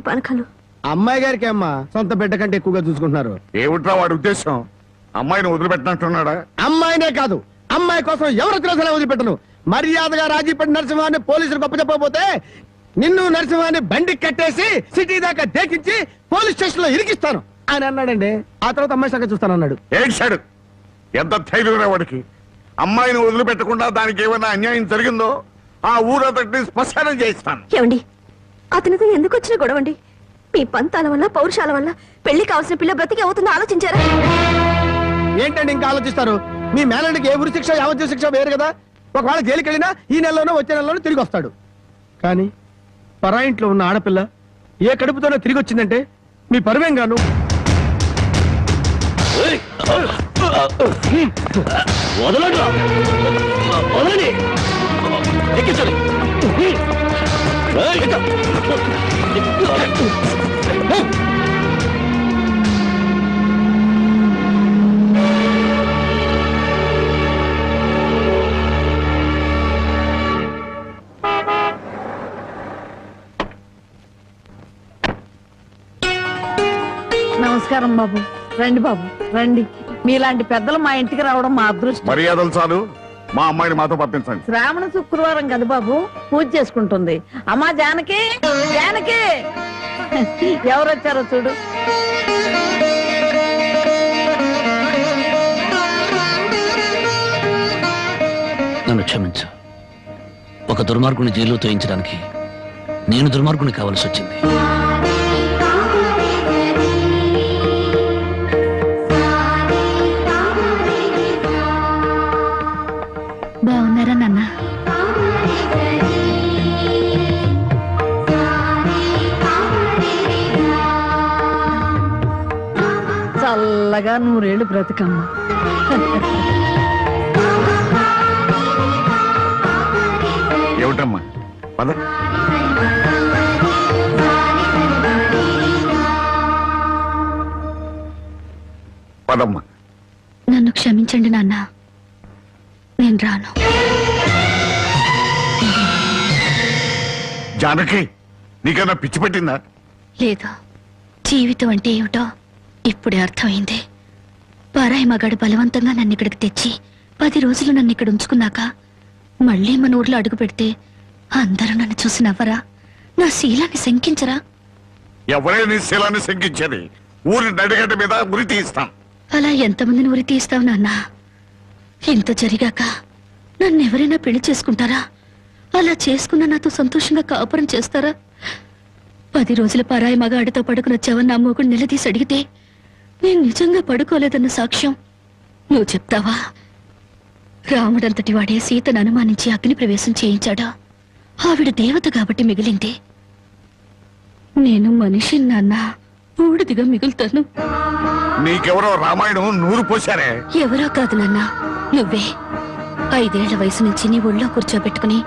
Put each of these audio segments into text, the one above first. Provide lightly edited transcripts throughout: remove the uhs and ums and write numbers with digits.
పానకాలు. అమ్మాయి గారికి అమ్మా సొంత బిడ్డ కంటే ఎక్కువగా చూసుకుంటున్నారు. ఏమిట్రా వాడి ఉద్దేశం? అమ్మాయిని వదిలిపెట్టినట్టున్నాడా? అమ్మాయినే కాదు, అమ్మాయి కోసం ఎవరు వచ్చినా వదిలిపెట్టను. మర్యాదగా రాజీపడి నరసింహాన్ని పోలీసులు గొప్ప చెప్పకపోతే నిన్ను నరసింహాన్ని బండికి కట్టేసి సిటీ దాకా దేకించి పోలీస్ స్టేషన్ లో ఇరికిస్తాను అని అన్నాడండి. ఆ తర్వాత అమ్మాయి సంగతి చూస్తానన్నాడు. ఏడ్చాడు. ఎంత ధైర్యం వాడికి! అమ్మాయిని వదిలిపెట్టకుండా దానికి ఏమైనా అన్యాయం జరిగిందో ఆ ఊరంతటిని శ్మశానం చేయిస్తాను. ఏమండి, అతనితో ఎందుకు వచ్చిన గొడవండి? మీ పంతాల వల్ల పౌరుషాల వల్ల పెళ్లి కావాల్సిన పిల్ల బ్రతికి అవుతుందో ఆలోచించారా? ఏంటండి ఇంకా ఆలోచిస్తారు? మీ మేనడికి ఏ ఉరి శిక్ష యావజ్జీవ శిక్ష వేరు కదా. ఒకవేళ జైలుకి వెళ్ళినా ఈ నెలలోనో వచ్చే నెలలోనో తిరిగి వస్తాడు. కానీ పరాయింట్లో ఉన్న ఆడపిల్ల ఏ కడుపుతోనో తిరిగి వచ్చిందంటే మీ పరువేం గాను. నమస్కారం బాబు. రండి బాబు రండి. మీలాంటి పెద్దలు మా ఇంటికి రావడం మా అదృష్టం. మర్యాదలు చాలు, మా అమ్మాయిని మాతో పంపించండి. శ్రావణ శుక్రవారం కదా బాబు, పూజ చేసుకుంటుంది. అమ్మా జానకి, జానకి ఎవరొచ్చారో చూడు. నన్ను క్షమించు. ఒక దుర్మార్గుని జైల్లో తోయించడానికి నేను దుర్మార్గుని కావాల్సి వచ్చింది. బాగున్నారా నాన్న? చల్లగా 100 ఏళ్ళు బ్రతికమ్మ. ఏమిటమ్మా? పద. పదమ్మా. నన్ను క్షమించండి నాన్న, నేను రాను. జానకి, నీకన్నా పిచ్చి పట్టిందా? లేదు, జీవితం అంటే ఏమిటో ఇప్పుడే అర్థమైంది. పరాయి మగాడు బలవంతంగా నన్ను ఇక్కడికి తెచ్చి 10 రోజులు నన్ను ఇక్కడ ఉంచుకున్నాక మళ్ళీ మన ఊర్లో అడుగు పెడితే అందరూ నన్ను చూసి నవ్వరా? నా శీలాన్ని శంకించరా? ఎవరైనా నీ శీలాన్ని శంకించేది? ఊరి నడిగడ్డ మీద ఉరి తీస్తాం. అలా ఎంతమందిని ఉరి తీస్తావు నాన్న? ఇంత జరిగాక నన్ను ఎవరైనా పెళ్లి చేసుకుంటారా? అలా చేసుకున్న నాతో సంతోషంగా కాపురం చేస్తారా? 10 రోజుల పరాయి మగాడితో పడుకుని వచ్చావని నా మొగుడు నిలదీసి అడిగితే నేను నిజంగా పడుకోలేదన్న సాక్ష్యం నువ్వు చెప్తావా? రాముడంతటి వాడే సీతను అనుమానించి అగ్ని ప్రవేశం చేయించాడా? ఆవిడ దేవత కాబట్టి మిగిలింది. నేను మనిషి నాన్న, బూడిదిగా మిగులుతాను. నీకెవరో రామాయణం నూరు పోశారే. ఎవరో కాదు నాన్న, నువ్వే. 5 ఏళ్ల వయసు నుంచి నీ ఒళ్ళో కూర్చోబెట్టుకుని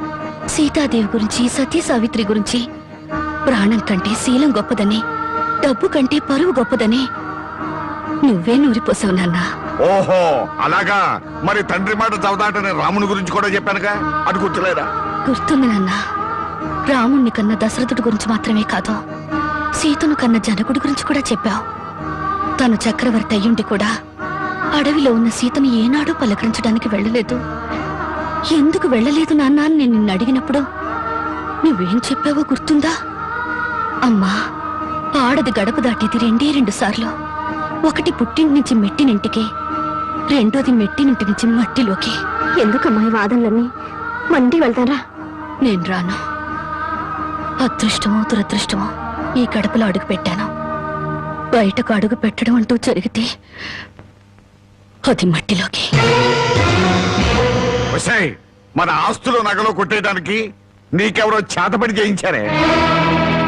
సీతాదేవి గురించి, సతీ సావిత్రి గురించి, ప్రాణం కంటే శీలం గొప్పదని, డబ్బు కంటే పరువు గొప్పదని నువ్వే నూరిపోసావు నాన్న. ఓహో అలాగా. మరి తండ్రి మాట చవదాటని రాముని గురించి కూడా చెప్పానుగా, అది గుర్తులేదా? గుర్తుంది నాన్న. రాముణ్ణి కన్న దశరథుడి గురించి మాత్రమే కాదు, సీతను కన్న జనకుడి గురించి కూడా చెప్పావు. తను చక్రవర్తి అయ్యుండి కూడా అడవిలో ఉన్న సీతను ఏనాడూ పలకరించడానికి వెళ్ళలేదు. ఎందుకు వెళ్ళలేదు నాన్న అని నేను నిన్ను అడిగినప్పుడు నువ్వేం చెప్పావో గుర్తుందా? అమ్మా, ఆడది గడప దాటేది 2 సార్లు. ఒకటి పుట్టింటి నుంచి మెట్టినింటికి, రెండోది మెట్టినింటి నుంచి మట్టిలోకి. ఎందుకమ్మా ఈ వాదనలన్నీ? మండి వెళ్తారా? నేను రాను. అదృష్టమో దురదృష్టమో ఈ గడపలో అడుగు పెట్టాను. బయటకు అడుగు పెట్టడం అంటూ జరిగితే అది మట్టిలోకి. మన ఆస్తులు నగలో కొట్టేయడానికి నీకెవరో చేతపడి చేయించారే?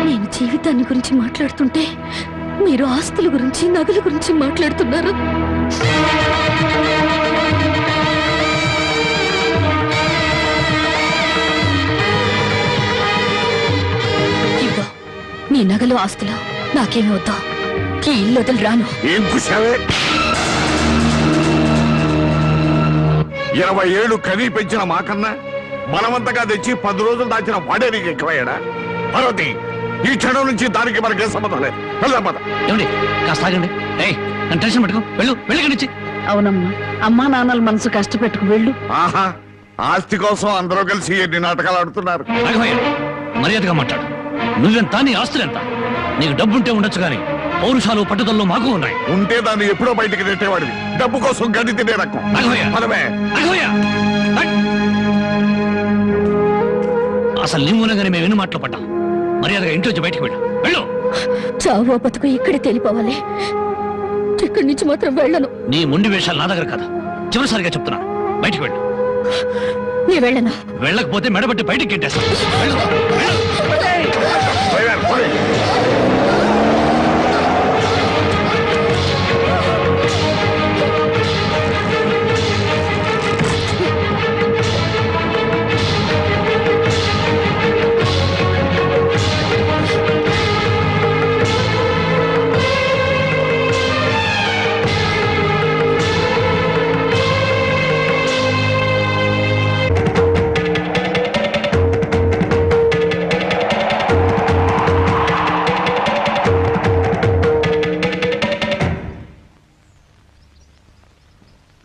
నేను జీవితాన్ని గురించి మాట్లాడుతుంటే మీరు ఆస్తుల గురించి, నగల గురించి మాట్లాడుతున్నారు. ఇవ్వ, నీ నగలు ఆస్తులు నాకేమి వద్దా? ఈ ఇల్లు వదిలి రాను. ఏం కూసావే? 20 ఏళ్ళు కనీ పెంచిన మాకన్నా బలవంతంగా తెచ్చి 10 రోజులు దాచిన వాడే నీకు ఎక్కువయ్యాడా? పార్వతి, ఈ క్షణం నుంచి దానికి మనకే సంబంధం లేదు. వెళ్దాం పద. ఏమండి కాస్త ఆగండి. ఏయ్ నన్ను టెన్షన్ పెట్టుకో. వెళ్ళి నుంచి. అవునమ్మా, అమ్మా నాన్నల మనసు కష్టపెట్టుకు వెళ్ళు. ఆహా, ఆస్తి కోసం అందరూ కలిసి ఎన్ని నాటకాలు ఆడుతున్నారు. రాఘవయ్య మర్యాదగా మాట్లాడు. నువ్వెంత, నీ ఆస్తులెంత? నీకు డబ్బుంటే ఉండొచ్చు కానీ పౌరుషాలు పట్టుదలలో మాకు ఉన్నాయి. ఉంటే దాన్ని ఎప్పుడో బయటికి నెట్టేవాడివి. డబ్బు కోసం గడ్డి తినే రకం. రాఘవయ్య, పదవే. రాఘవయ్య, అసలు నీ మూలంగానే మేము ఎన్ని మాటలు పడ్డాం. మర్యాదగా ఇంటి వచ్చి బయటికి వెళ్ళు. చావో బతుకు ఇక్కడే తెలిపోవాలి. ఇక్కడి నుంచి మాత్రం వెళ్ళను. నీ మొండి వేషాలు నా దగ్గర కదా. చివరిసారిగా చెప్తున్నాను, బయటికి వెళ్ళు. నీ వెళ్ళను. వెళ్ళకపోతే మెడబట్టి బయటికి గెట్టేస్తాను. డ్రైవర్, పోనీ.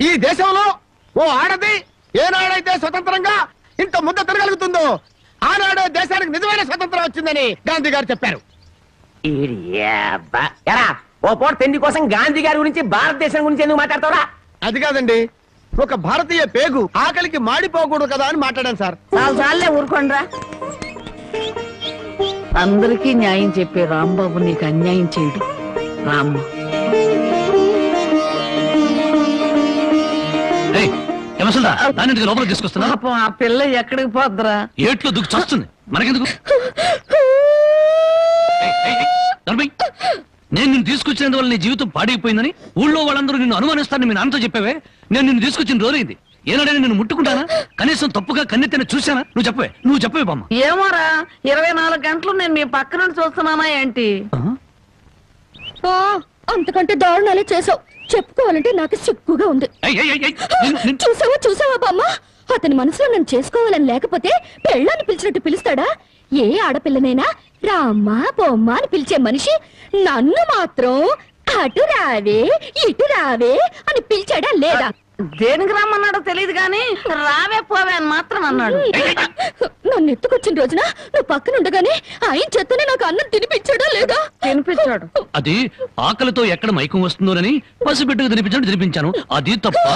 ఈ దేశంలో ఓ ఆడది ఏనాడైతే స్వతంత్రంగా ఇంత ముద్ద తిరగలుగుతుందో ఆనాడే దేశానికి నిజమైన స్వతంత్రం వచ్చిందని గాంధీ గారు చెప్పారు. ఎరా ఓ పూట తిండి కోసం గాంధీ గారి గురించి భారతదేశం గురించి ఎందుకు మాట్లాడతావురా? అది కాదండి, ఒక భారతీయ పేగు ఆకలికి మాడిపోకూడదు కదా అని మాట్లాడాను సార్. చాలే ఊరుకోండ్రా. అందరికీ న్యాయం చెప్పే రాంబాబు నీకు అన్యాయం చేయడు. రామ్మ, దానికి లోపల తీసుకొస్తున్నా. పాపం ఆ పిల్ల ఎక్కడికి పోద్దురా? ఏట్లో దుక్కు చస్తుంది, మనకెందుకు? నేను నిన్ను తీసుకొచ్చినందువల్ల నీ జీవితం పాడైపోయిందని ఊళ్ళో వాళ్ళందరూ నిన్ను అనుమానిస్తారని మీ నాన్నతో చెప్పావే. నేను నిన్ను తీసుకొచ్చిన రోజైంది. ఏనాడైనా నిన్ను ముట్టుకుంటానా? కనీసం తప్పుగా కన్నెత్తిన చూశానా? నువ్వు చెప్పవే బామ్మ. ఏమోరా, 24 గంటలు నేను మీ పక్క నుండి చూస్తున్నానా ఏంటి? అంతకంటే దారుణాలే చేసావు. చెప్పుకోవాలంటే నాకు సిగ్గుగా ఉంది. చూసావా బామ్మ, అతని మనసులో నన్ను చేసుకోవాలని లేకపోతే పెళ్ళాన్ని పిలిచినట్టు పిలుస్తాడా? ఏ ఆడపిల్లనైనా రామ్మా బొమ్మ అని పిలిచే మనిషి నన్ను మాత్రం అటు రావే ఇటు రావే అని పిలిచాడా లేదా? దేనికి రమ్మన్నాడో తెలియదు గాని రావే పోవే అని మాత్రం అన్నాడు. నన్ను ఎత్తుకొచ్చిన రోజున నువ్వు పక్కన ఉండగానే ఆయన చేతనే నాకు అన్నం తినిపించాడా లేదా? తినిపించాడు. అది ఆకలితో ఎక్కడ మైకం వస్తుందోనని పసిబిడ్డకు తినిపించాను. అది తప్ప?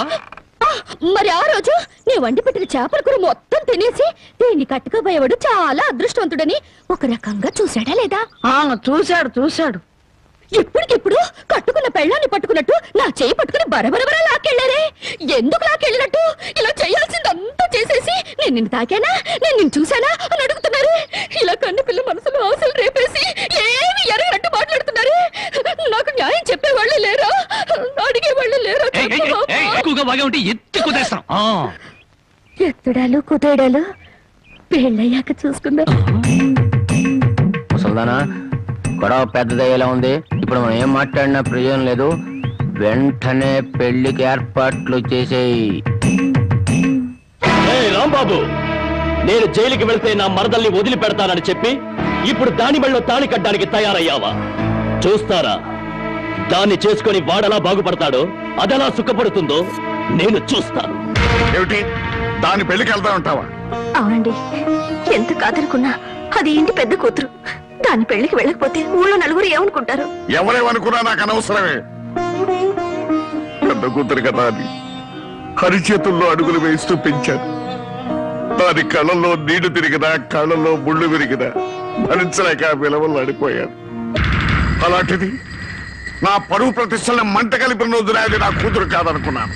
మరి ఆ రోజు నీ వండి పెట్టిన చేపల కూర మొత్తం తినేసి దీన్ని కట్టుకోబోయేవాడు చాలా అదృష్టవంతుడని ఒక రకంగా చూశాడా లేదా? చూశాడు. ఇప్పటికిప్పుడు కట్టుకున్న పెళ్ళాన్ని పట్టుకున్నట్టు నా చేయి పట్టుకుని బరబరబరా లాక్కెళ్ళారే. ఎందుకు లాక్కెళ్ళినట్టు? ఇలా చేయాల్సిందంతా చేసేసి నేను నిన్ను తాకానా, నేను నిన్ను చూశానా అని అడుగుతున్నారు. ఇలా కన్ను పిల్ల మనసులో ఆశలు రేపేసి ఏమి ఎరగనట్టు మాట్లాడుతున్నారు. నాకు న్యాయం చెప్పేవాళ్ళు లేరా? అడిగేవాళ్ళు లేరా? ఎక్కువగా బాగా ఉంటే ఎత్తి కుదేస్తాం. ఎత్తుడాలు కుదేడాలు పెళ్ళయ్యాక చూసుకుందా. ముసల్దానా, గొడవ పెద్దదయ్యేలా ఉంది. ఇప్పుడు మనం ఏం మాట్లాడినా ప్రయోజనం లేదు. వెంటనే పెళ్లికి ఏర్పాట్లు చేసేయి. రాంబాబు, నేను జైలుకి వెళ్తే నా మరదల్ని వదిలిపెడతానని చెప్పి ఇప్పుడు దాని మెళ్ళో తాళి కట్టడానికి తయారయ్యావా? చూస్తారా, దాన్ని చేసుకొని వాడలా బాగుపడతాడో, అదెలా సుఖపడుతుందో నేను చూస్తాను. ఏమిటి దాని పెళ్లికి వెళ్తా ఉంటావా? అవునండి, ఎంత కాదనుకున్నా అది ఇంటి పెద్ద కూతురు. దాని పెళ్లికి వెళ్ళకపోతే ఊళ్ళో నలుగురు ఏమనుకుంటారు? ఎవరేమనుకున్నా నాకు అనవసరమే. పెద్ద కూతురు కదా అని హరి చేతుల్లో అడుగులు వేస్తూ పెంచాను. దాని కళ్ళల్లో నీళ్లు తిరిగినా కళ్ళల్లో ముళ్ళు విరిగినా భరించలేక విలువలు అడిపోయాను. అలాంటిది నా పరువు ప్రతిష్టలను మంట కలిపిన రోజున అది నా కూతురు కాదనుకున్నాను.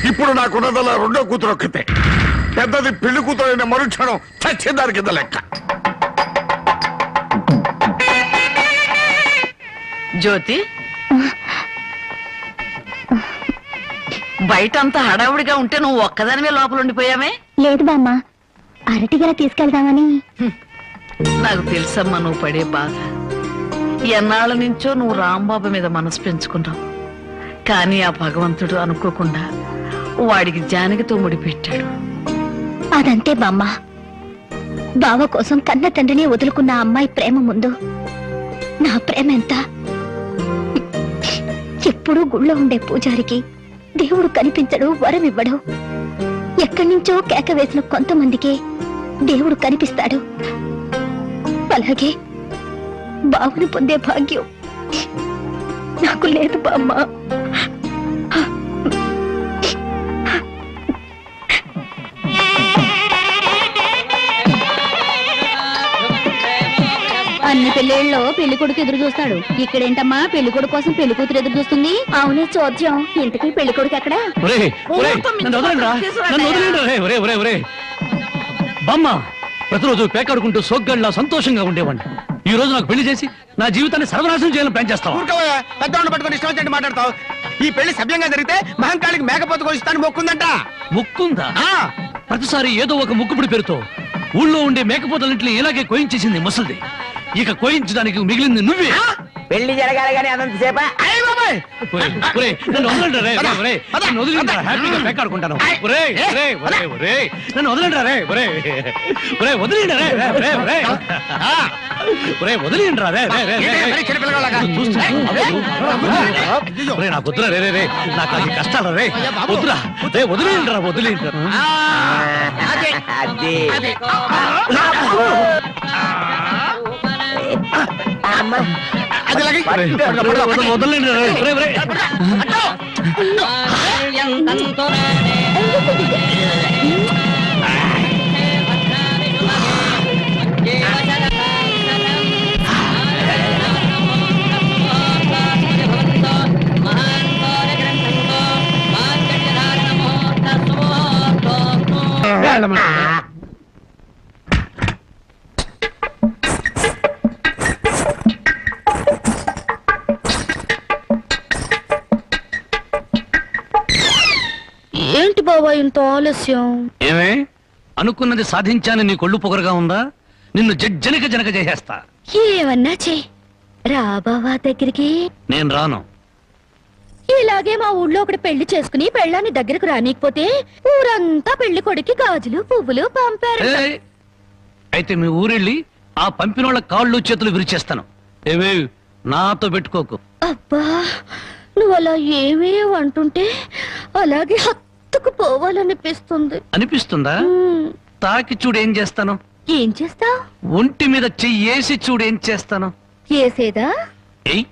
ఇప్పుడు నాకున్నదల్లా రెండో కూతురు ఒక్కతే. పెద్దది పెళ్లి కూతురు అయిన మరుక్షణం చచ్చేదాని కింద లెక్క. జ్యోతి, బయటంతా హడావుడిగా ఉంటే నువ్వు ఒక్కదానివే లోపల ఉండిపోయావే? లేదు బామ్మ, అరటిగల తీసుకెళ్దామని. నాకు తెలుసమ్మా నువ్వు పడే బాధ. ఎన్నాళ్ళ నుంచో నువ్వు రాంబాబు మీద మనసు పెంచుకున్నావు. కానీ ఆ భగవంతుడు అనుకోకుండా వాడికి జానకితో ముడిపెట్టాడు. అదంతే బామ్మ, బావ కోసం కన్న తండ్రిని వదులుకున్న ఆ అమ్మాయి ప్రేమ ముందు నా ప్రేమ ఎంత? ఎప్పుడూ గుళ్ళో ఉండే పూజారికి దేవుడు కనిపించడు, వరం ఇవ్వడు. ఎక్కడి నుంచో కేక వేసిన కొంతమందికి దేవుడు కనిపిస్తాడు. అలాగే బావును పొందే భాగ్యం నాకు లేదు బామ్మ. అన్ని పెళ్లిళ్ళలో పెళ్లి కొడుకు ఎదురు చూస్తాడు. ఇక్కడేంటమ్మా పెళ్లి కొడుకు కోసం పెళ్లి కూతురు ఎదురు చూస్తుంది? అవునే చోద్యం. ఇంతకీ పెళ్లి కొడుకు ఎక్కడ? ఒరేయ్, ఒరేయ్, నన్ను వదలండిరా, నన్ను వదిలేండి. ఒరేయ్, ఒరేయ్, ఒరేయ్. బామ్మ ప్రతిరోజు పేకాడుకుంటూ సోగ్గాడిలా సంతోషంగా ఉండేవాడిని. ఈ రోజు నాకు పెళ్లి చేసి నా జీవితాన్ని సర్వనాశనం చేయాలని ప్లాన్ చేస్తావా? ఊరుకోవయ్యా, పెద్దవాడిని పట్టుకొని ఇష్టం వచ్చినట్టు మాట్లాడతావు. ఈ పెళ్లి సభ్యంగా జరిగితే మహంకాళికి మేకపోతు కోసిస్తాను మొక్కుందంట. ముక్కుందా? ఆ, ప్రతిసారి ఏదో ఒక ముక్కుపుడి పేరుతో ఊళ్ళో ఉండే మేకపోతలన్నింటినీ ఇలాగే కోయించేసింది ముసలిది. ఇక కోయించడానికి మిగిలింది నువ్వే. పెళ్లి జరగాలి కానీ అదంతసేపా? అయ్య బాబాయ్. ఒరేయ్, ఒరేయ్, నన్ను వదలండిరా, రేయ్, రేయ్, ఒరేయ్, నన్ను వదిలేండిరా, హ్యాపీగా పేకాడుకుంటాను. ఒరేయ్, ఒరేయ్, ఒరేయ్, ఒరేయ్, నన్ను వదలండిరా, రేయ్, ఒరేయ్, ఒరేయ్, వదిలేండిరా, రేయ్, రేయ్, రేయ్, ఒరేయ్. ఒరేయ్, వదిలేండిరా, రేయ్, రేయ్, రేయ్, రేయ్, మరి చిన్న పిల్లగాళ్ళగా. ఒరేయ్, నాకు వద్దురా, రే, రే, రే, నాకు అది కష్టాలు రే, వద్దురా, రే, వదిలేండిరా, వదిలేండిరా. అదే. అది అది లాగి. వదలండిరా, రేయ్, రేయ్, రేయ్. ఏంటి బాబా ఇంత ఆలస్యం? ఏమే అనుకున్నది సాధించాని నీ కొళ్ళు పొగరుగా ఉందా? నిన్ను జనక జనక చేసేస్తా. ఏమన్నా చే రా బావా దగ్గరికి. నేను రాను. ఇలాగే మా ఊళ్ళో ఒకటి పెళ్లి చేసుకుని పెళ్ళాన్ని దగ్గరకు రానికపోతే ఊరంతా పెళ్లి కొడుకి గాజులు పువ్వులు పంపారు. ఏయ్, అయితే మీ ఊరెళ్ళి ఆ పంపినోళ్ళ కాళ్ళు చేతులు విరిచేస్తాను. ఏవే నాతో పెట్టుకోకు. అబ్బా నువ్వు అలా ఏమీ అంటుంటే అలాగే హత్తుకు పోవాలనిపిస్తుంది. అనిపిస్తుందా? తాకి చూడు ఏం చేస్తాను. ఏం చేస్తావ్? ఒంటి మీద చెయ్యేసి చూడు ఏం చేస్తాను. ఏసేదా? ఏయ్